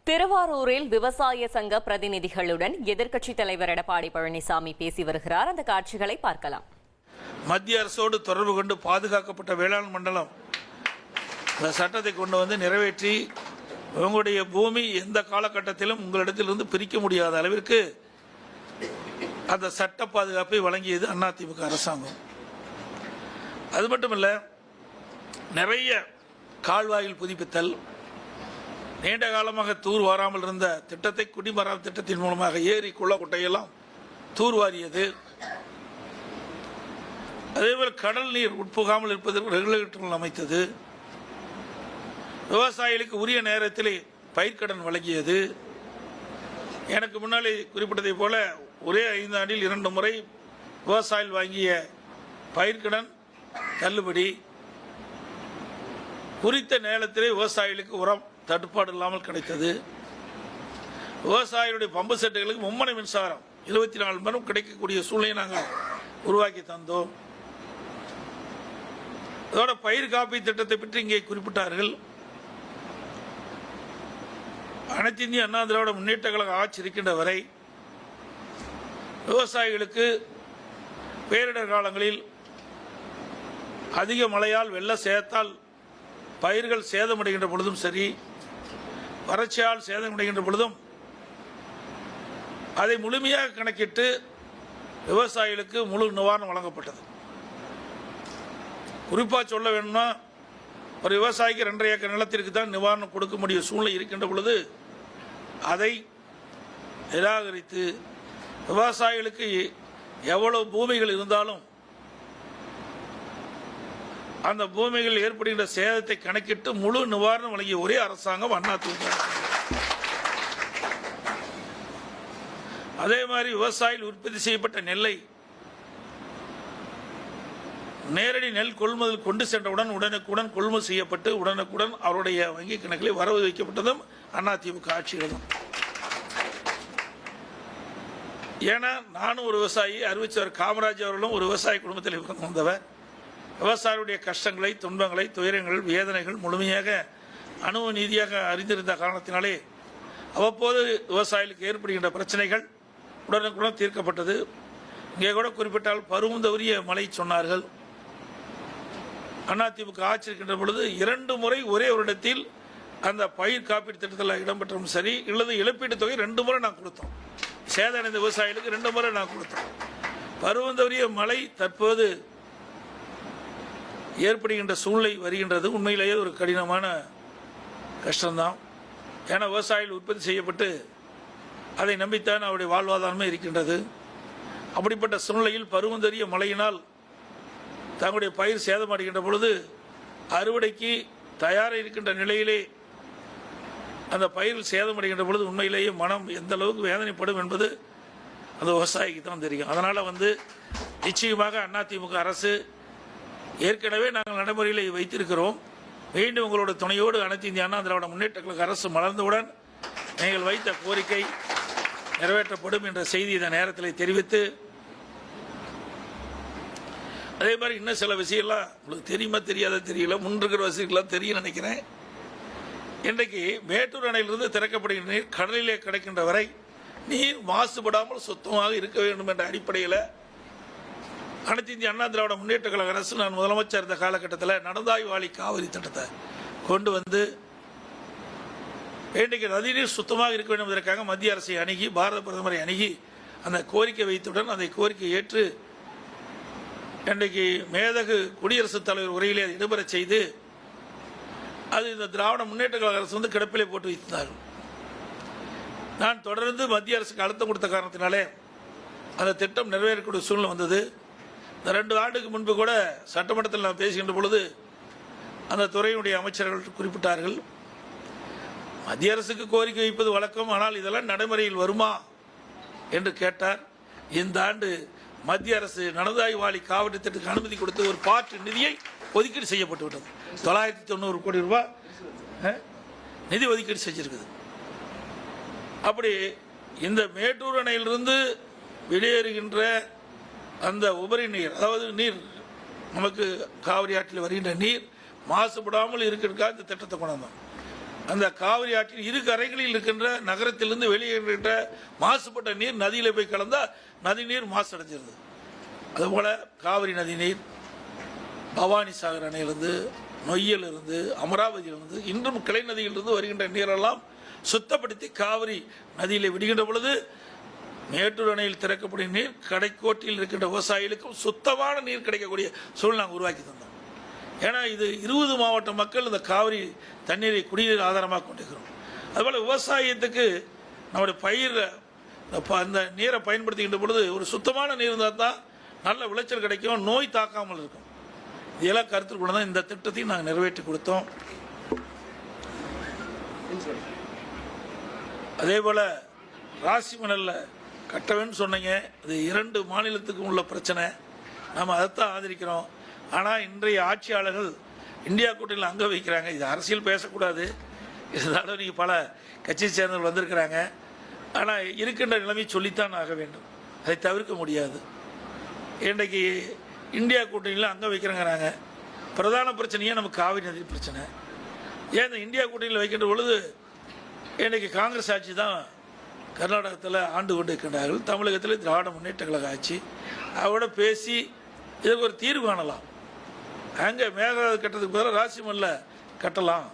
திருவாரூரில் விவசாய சங்க பிரதிநிதிகளுடன் எதிர்க்கட்சித் தலைவர் எடப்பாடி பழனிசாமி பேசி வருகிறார். அந்த காட்சிகளை பார்க்கலாம். மத்திய அரசோடு தொடர்பு கொண்டு பாதுகாக்கப்பட்ட வேளாண் மண்டலம் இந்த சட்டத்தை கொண்டு வந்து நிறைவேற்றி உங்களுடைய பூமி எந்த காலகட்டத்திலும் உங்களிடத்திலிருந்து பிரிக்க முடியாத அளவிற்கு அந்த சட்ட பாதுகாப்பை வழங்கியது அதிமுக அரசாங்கம். அது மட்டுமல்ல, நிறைய கால்வாயில் புதுப்பித்தல், நீண்ட காலமாக தூர் வாராமல் இருந்த திட்டத்தை குடிமராமத்து திட்டத்தின் மூலமாக ஏரி குள குட்டையெல்லாம் தூர்வாரியது. அதேபோல் கடல் நீர் உட்புகாமல் இருப்பதற்கு ரெகுலேட்டர்கள் அமைத்தது, விவசாயிகளுக்கு உரிய நேரத்தில் பயிர்க்கடன் வழங்கியது. எனக்கு முன்னாலே குறிப்பிட்டதை போல ஒரே 5 ஆண்டில் 2 முறை விவசாயிகள் வாங்கிய பயிர்க்கடன் தள்ளுபடி, குறித்த நேரத்திலே விவசாயிகளுக்கு உரம் தட்டுப்பாடு இல்லாமல் கிடைத்தது. விவசாயிகளுடைய பம்பு செட்டுகளுக்கு மும்மனை மின்சாரம் 24 மணி நேரம் கிடைக்கக்கூடிய சூழ்நிலையை நாங்கள் உருவாக்கி தந்தோம். அதோட பயிர் காப்பீடு திட்டத்தை பற்றி இங்கே குறிப்பிட்டார்கள். அனைத்து இந்திய அண்ணா திராவிட முன்னேற்ற கழக ஆட்சி இருக்கின்ற வரை விவசாயிகளுக்கு பேரிடர் காலங்களில் அதிக மழையால் வெள்ள சேதத்தால் பயிர்கள் சேதமடைகின்ற பொழுதும் சரி, வறட்சியால் சேதமடைகின்ற பொழுதும் அதை முழுமையாக கணக்கிட்டு விவசாயிகளுக்கு முழு நிவாரணம் வழங்கப்பட்டது. குறிப்பாக சொல்ல வேணும்னா, ஒரு விவசாயிக்கு 2.5 ஏக்கர் நிலத்திற்கு தான் நிவாரணம் கொடுக்க முடிய சூழ்நிலை இருக்கின்ற பொழுது அதை நிராகரித்து விவசாயிகளுக்கு எவ்வளவு பூமிகள் இருந்தாலும் அந்த பூமிகள் ஏற்படுகின்ற சேதத்தை கணக்கிட்டு முழு நிவாரணம் வழங்கிய ஒரே அரசாங்கம் அதிமுக. அதே மாதிரி விவசாயிகள் உற்பத்தி செய்யப்பட்ட நெல்லை நேரடி நெல் கொள்முதல் கொண்டு சென்றவுடன் உடனுக்குடன் கொள்முதல் செய்யப்பட்டு உடனுக்குடன் அவருடைய வங்கி கணக்கில் வரவு வைக்கப்பட்டதும் அதிமுக ஆட்சிகள் தான். ஏன்னா நானும் ஒரு விவசாயி, அறிவிச்சவர் காமராஜ் அவர்களும் ஒரு விவசாய குடும்பத்தில் வந்தவர். விவசாயிகளுடைய கஷ்டங்களை, துன்பங்களை, துயரங்கள், வேதனைகள் முழுமையாக அனுபவ நீதியாக அறிந்திருந்த காரணத்தினாலே அவ்வப்போது விவசாயிகளுக்கு ஏற்படுகின்ற பிரச்சனைகள் உடனுக்குடன் தீர்க்கப்பட்டது. இங்கே கூட குறிப்பிட்டால் பருவந்தவரிய மழை சொன்னார்கள். அதிமுக ஆட்சி இருக்கின்ற பொழுது 2 முறை ஒரே ஒரு இடத்தில் அந்த பயிர் காப்பீடு திட்டத்தில் இடம்பெற்றும் சரி, இல்லது இழப்பீட்டு தொகை 2 முறை நான் கொடுத்தோம். சேதடைந்த விவசாயிகளுக்கு 2 முறை நான் கொடுத்தோம். பருவந்தவரிய மழை தற்போது ஏற்படுகின்ற சூழ்நிலை வருகின்றது. உண்மையிலேயே ஒரு கடினமான கஷ்டம்தான். ஏன்னா விவசாயிகள் உற்பத்தி செய்யப்பட்டு அதை நம்பித்தான் அவருடைய வாழ்வாதாரமே இருக்கின்றது. அப்படிப்பட்ட சூழ்நிலையில் பருவந்தரிய மழையினால் தங்களுடைய பயிர் சேதமடைகின்ற பொழுது அறுவடைக்கு தயாராக இருக்கின்ற நிலையிலே அந்த பயிர் சேதமடைகின்ற பொழுது உண்மையிலேயே மனம் எந்த அளவுக்கு வேதனைப்படும் என்பது அந்த விவசாயிக்கு தான் தெரியும். அதனால் நிச்சயமாக அதிமுக அரசு ஏற்கனவே நாங்கள் நடைமுறையில் வைத்திருக்கிறோம். மீண்டும் உங்களோட துணையோடு அனைத்து இந்திய அண்ணா திராவிட முன்னேற்ற கழக அரசு மலர்ந்தவுடன் நீங்கள் வைத்த கோரிக்கை நிறைவேற்றப்படும் என்ற செய்தி இந்த நேரத்தில் தெரிவித்து, அதே மாதிரி இன்னும் சில விஷயம்லாம் உங்களுக்கு தெரியுமா தெரியாத தெரியல, முன்னிருக்கிற வசதிகள்லாம் தெரியும் நினைக்கிறேன். இன்றைக்கு மேட்டூர் அணையிலிருந்து திறக்கப்படுகின்ற நீர் கடலிலே கிடைக்கின்ற வரை நீர் மாசுபடாமல் சுத்தமாக இருக்க வேண்டும் என்ற அடிப்படையில் அனைத்து இந்திய அண்ணா திராவிட முன்னேற்ற கழக அரசு நான் முதலமைச்சர் இருந்த காலகட்டத்தில் நடந்தாய்வாளி காவிரி திட்டத்தை கொண்டு வந்து இன்றைக்கு நதிநீர் சுத்தமாக இருக்க வேண்டும் என்பதற்காக மத்திய அரசை அணுகி, பாரத பிரதமரை அணுகி அந்த கோரிக்கை வைத்தவுடன் அந்த கோரிக்கை ஏற்று இன்றைக்கு மேதகு குடியரசுத் தலைவர் உரையிலே இடம்பெற செய்து அது இந்த திராவிட முன்னேற்ற கழக அரசு கிடப்பிலே போட்டு வைத்தார். நான் தொடர்ந்து மத்திய அரசுக்கு அழுத்தம் கொடுத்த காரணத்தினாலே அந்த திட்டம் நிறைவேறக்கூடிய சூழ்நிலை வந்தது. இந்த 2 ஆண்டுக்கு முன்பு கூட சட்டமன்றத்தில் நான் பேசுகின்ற பொழுது அந்த துறையினுடைய அமைச்சர்கள் குறிப்பிட்டார்கள், மத்திய அரசுக்கு கோரிக்கை வைப்பது வழக்கம், ஆனால் இதெல்லாம் நடைமுறையில் வருமா என்று கேட்டார். இந்த ஆண்டு மத்திய அரசு நடந்தாய்வாளி காவிரி திட்டத்துக்கு அனுமதி கொடுத்து ஒரு பாட்டு நிதியை ஒதுக்கீடு செய்யப்பட்டு விட்டது. 990 கோடி ரூபாய் நிதி ஒதுக்கீடு செஞ்சிருக்குது. அப்படி இந்த மேட்டூர் அணையிலிருந்து வெளியேறுகின்ற அந்த உபரி நீர், அதாவது நீர் நமக்கு காவிரி ஆற்றில் வருகின்ற நீர் மாசுபடாமல் இருக்கிறதுக்காக இந்த திட்டத்தை கொண்டு வந்தோம். அந்த காவிரி ஆற்றின் இரு கரைகளில் இருக்கின்ற நகரத்திலிருந்து வெளியேறுகின்ற மாசுபட்ட நீர் நதியில் போய் கலந்தால் நதி நீர் மாசடைஞ்சிருது. அதுபோல் காவிரி நதி நீர் பவானி சாகர் அணையிலிருந்து, நொய்யலிருந்து, அமராவதியிலிருந்து, இன்றும் கிளை நதியிலிருந்து வருகின்ற நீரெல்லாம் சுத்தப்படுத்தி காவிரி நதியில் விடுகின்ற பொழுது மேட்டூர் அணையில் திறக்கப்படும் நீர் கடைக்கோட்டில் இருக்கின்ற விவசாயிகளுக்கும் சுத்தமான நீர் கிடைக்கக்கூடிய சூழ்நிலை நாங்கள் உருவாக்கி தந்தோம். ஏன்னா இது 20 மாவட்ட மக்கள் இந்த காவிரி தண்ணீரை குடிநீர் ஆதாரமாக கொண்டிருக்கிறோம். அதுபோல் விவசாயத்துக்கு நம்முடைய பயிர் அந்த நீரை பயன்படுத்துகின்ற பொழுது ஒரு சுத்தமான நீர் இருந்தால் தான் நல்ல விளைச்சல் கிடைக்கும், நோய் தாக்காமல் இருக்கும். இதெல்லாம் கருத்தில் கொண்டு தான் இந்த திட்டத்தையும் நாங்கள் நிறைவேற்றி கொடுத்தோம். அதே போல் ராசி மணலில் கட்டவேன்னு சொன்னீங்க. அது 2 மாநிலத்துக்கும் உள்ள பிரச்சனை. நாம் அதைத்தான் ஆதரிக்கிறோம். ஆனால் இன்றைய ஆட்சியாளர்கள் இந்தியா கூட்டணியில் அங்கே வைக்கிறாங்க. இது அரசியல் பேசக்கூடாது, இருந்தாலும் நீங்கள் பல கட்சியை சேர்ந்தவர்கள் வந்திருக்கிறாங்க. ஆனால் இருக்கின்ற நிலைமை சொல்லித்தான் ஆக வேண்டும், அதை தவிர்க்க முடியாது. இன்றைக்கு இந்தியா கூட்டணியில் அங்கே வைக்கிறாங்கிறாங்க. பிரதான பிரச்சனையே நமக்கு காவிரி நதி பிரச்சனை. ஏன் இந்த இந்தியா கூட்டணியில் வைக்கின்ற பொழுது இன்றைக்கு காங்கிரஸ் ஆட்சி தான் கர்நாடகத்தில் ஆண்டு கொண்டு இருக்கின்றார்கள், தமிழகத்தில் திராவிட முன்னேற்ற கழக ஆட்சி. அவரோட பேசி இதற்கு ஒரு தீர்வு காணலாம். அங்கே மேகதாது கட்டத்துக்கு பதிலாக ராசிமல்ல கட்டலாம்.